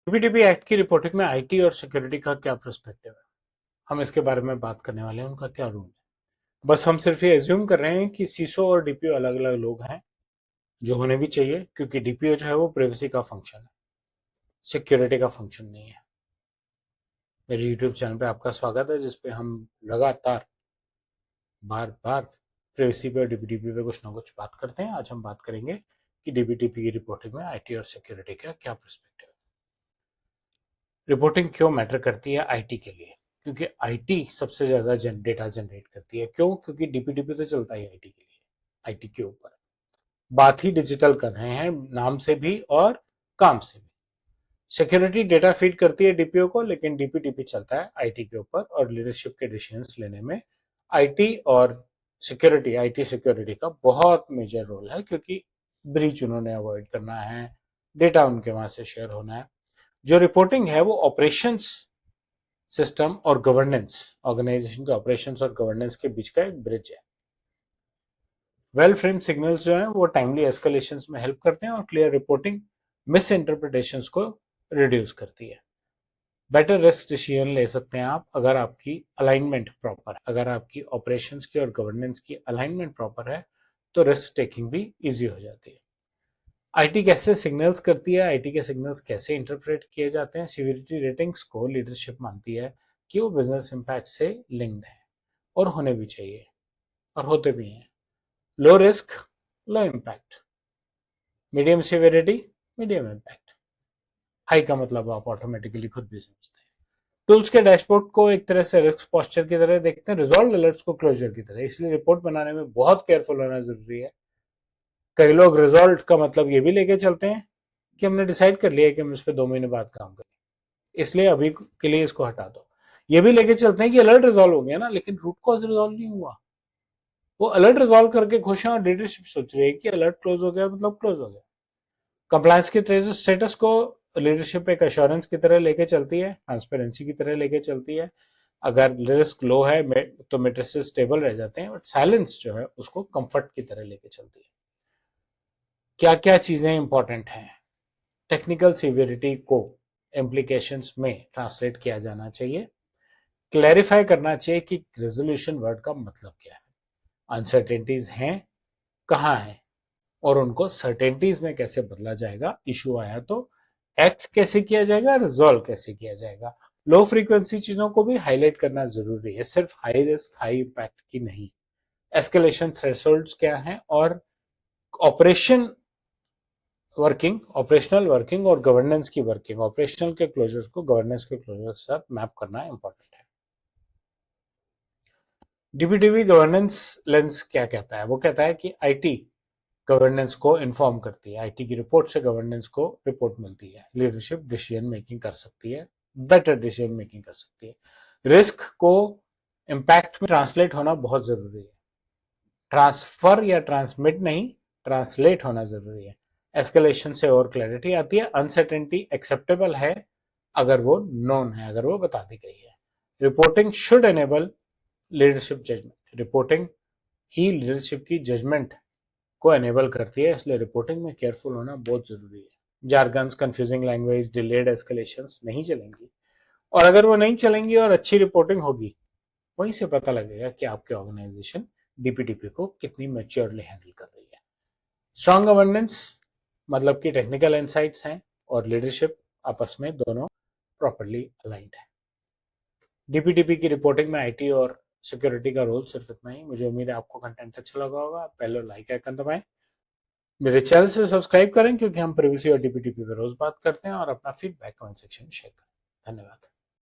DPTP act की reporting में IT और सिक्योरिटी का क्या पर्सपेक्टिव है, हम इसके बारे में बात करने वाले हैं। उनका क्या रोल है। बस हम सिर्फ ये एज्यूम कर रहे हैं कि सीसो और डीपीओ अलग अलग लोग हैं, जो होने भी चाहिए, क्योंकि डीपीओ जो है वो प्राइवेसी का फंक्शन है, सिक्योरिटी का फंक्शन नहीं है। मेरे यूट्यूब चैनल पे आपका स्वागत है, जिसपे हम लगातार बार बार प्राइवेसी पे और डीपीटीपी पे कुछ ना कुछ बात करते हैं। आज हम बात करेंगे कि डीपीटीपी की रिपोर्टिंग में आईटी और सिक्योरिटी का क्या पर्सपेक्टिव है। रिपोर्टिंग क्यों मैटर करती है आईटी के लिए? क्योंकि आईटी सबसे ज्यादा डेटा जनरेट करती है। क्यों? क्योंकि डीपीडीपी तो चलता ही आईटी के लिए, आईटी के ऊपर। बात ही डिजिटल कर रहे हैं, नाम से भी और काम से भी। सिक्योरिटी डेटा फीड करती है डीपीओ को, लेकिन डीपीडीपी चलता है आईटी के ऊपर, और लीडरशिप के डिसीजंस लेने में आईटी और सिक्योरिटी, आईटी सिक्योरिटी का बहुत मेजर रोल है, क्योंकि ब्रीच उन्होंने अवॉइड करना है, डेटा उनके वहां से शेयर होना है। जो रिपोर्टिंग है वो ऑपरेशंस सिस्टम और गवर्नेंस, ऑर्गेनाइजेशन के ऑपरेशंस और गवर्नेंस के बीच का एक ब्रिज है। वेल फ्रेम सिग्नल्स जो हैं वो टाइमली एस्केलेशंस में हेल्प करते हैं, और क्लियर रिपोर्टिंग मिस इंटरप्रिटेशंस को रिड्यूस करती है। बेटर रिस्क डिसीजन ले सकते हैं आप अगर आपकी अलाइनमेंट प्रॉपर है। अगर आपकी ऑपरेशंस की और गवर्नेंस की अलाइनमेंट प्रॉपर है तो रिस्क टेकिंग भी इजी हो जाती है। आईटी कैसे सिग्नल्स करती है, आईटी के सिग्नल्स कैसे इंटरप्रेट किए जाते हैं? सीवियरिटी रेटिंग्स को लीडरशिप मानती है कि वो बिजनेस इम्पैक्ट से लिंक्ड है, और होने भी चाहिए, और होते भी हैं। Low risk, low impact. Medium severity, medium impact. High का मतलब आप ऑटोमेटिकली खुद भी समझते हैं। टूल्स के डैशबोर्ड को एक तरह से रिस्क पोस्चर की तरह देखते हैं, रिजॉल्व अलर्ट्स को क्लोजर की तरह। इसलिए रिपोर्ट बनाने में बहुत केयरफुल होना जरूरी है। कई लोग रिजॉल्व का मतलब ये भी लेके चलते हैं कि हमने डिसाइड कर लिया है कि हम इस पे 2 महीने बाद काम करें, इसलिए अभी के लिए इसको हटा दो। ये भी लेके चलते हैं कि अलर्ट रिजॉल्व हो गया ना, लेकिन रूट कॉज रिजॉल्व नहीं हुआ। वो अलर्ट रिजॉल्व करके खुश हैं, और लीडरशिप सोच रही है कि अलर्ट क्लोज हो गया मतलब क्लोज हो गया। कंप्लायंस के स्टेटस को लीडरशिप एक अश्योरेंस की तरह लेके चलती है, ट्रांसपेरेंसी की तरह लेके चलती है। अगर रिस्क लो है तो मेट्रिसेस स्टेबल रह जाते हैं, बट साइलेंस जो है उसको कंफर्ट की तरह लेके चलती है। क्या क्या चीजें इंपॉर्टेंट हैं? टेक्निकल सीवियरिटी को इम्प्लीकेशंस में ट्रांसलेट किया जाना चाहिए। क्लैरिफाई करना चाहिए कि रेजोल्यूशन वर्ड का मतलब क्या है, अनसर्टेनिटीज हैं, कहाँ हैं, और उनको सर्टेनिटीज में कैसे बदला जाएगा। इशू आया तो एक्ट कैसे किया जाएगा, रिजॉल्व कैसे किया जाएगा। लो फ्रीक्वेंसी चीजों को भी हाईलाइट करना जरूरी है, सिर्फ हाई रिस्क हाई इम्पैक्ट की नहीं। एस्केलेशन थ्रेशोल्ड्स क्या हैं, और ऑपरेशन वर्किंग, ऑपरेशनल वर्किंग और गवर्नेंस की वर्किंग, ऑपरेशनल के क्लोजर्स को गवर्नेंस के क्लोजर के साथ मैप करना इंपॉर्टेंट है। डीपीटीवी गवर्नेंस लेंस क्या कहता है? वो कहता है कि आईटी गवर्नेंस को इन्फॉर्म करती है, आईटी की रिपोर्ट से गवर्नेंस को रिपोर्ट मिलती है, लीडरशिप डिसीजन मेकिंग कर सकती है, बेटर डिसीजन मेकिंग कर सकती है। रिस्क को इम्पैक्ट में ट्रांसलेट होना बहुत जरूरी है। ट्रांसफर या ट्रांसमिट नहीं, ट्रांसलेट होना जरूरी है। एस्केलेशन से और क्लैरिटी आती है। अनसर्टेनिटी एक्सेप्टेबल है अगर वो नोन है, अगर वो बता दी गई है। Reporting should enable leadership judgement. Reporting ही लीडरशिप की जजमेंट को एनेबल करती है, इसलिए रिपोर्टिंग में केयरफुल होना बहुत जरूरी है। जारगन्स, कंफ्यूजिंग लैंग्वेज, डिलेड एस्केलेशंस नहीं चलेंगी, और अगर वो नहीं चलेंगी और अच्छी रिपोर्टिंग होगी, वहीं से पता लगेगा कि आपके ऑर्गेनाइजेशन डीपीटीपी को कितनी मैच्योरली हैंडल कर रही है। स्ट्रांग गवर्नेंस मतलब कि टेक्निकल इंसाइट्स हैं और लीडरशिप आपस में दोनों प्रॉपरली अलाइंड है। डीपीटीपी की रिपोर्टिंग में आईटी और सिक्योरिटी का रोल सिर्फ इतना ही। मुझे उम्मीद है आपको कंटेंट अच्छा लगा होगा। पहले लाइक आइकन दबाएं, मेरे चैनल से सब्सक्राइब करें, क्योंकि हम प्रिवेसी और डीपीटीपी पे रोज बात करते हैं, और अपना फीडबैक कमेंट सेक्शन में शेयर करें। धन्यवाद।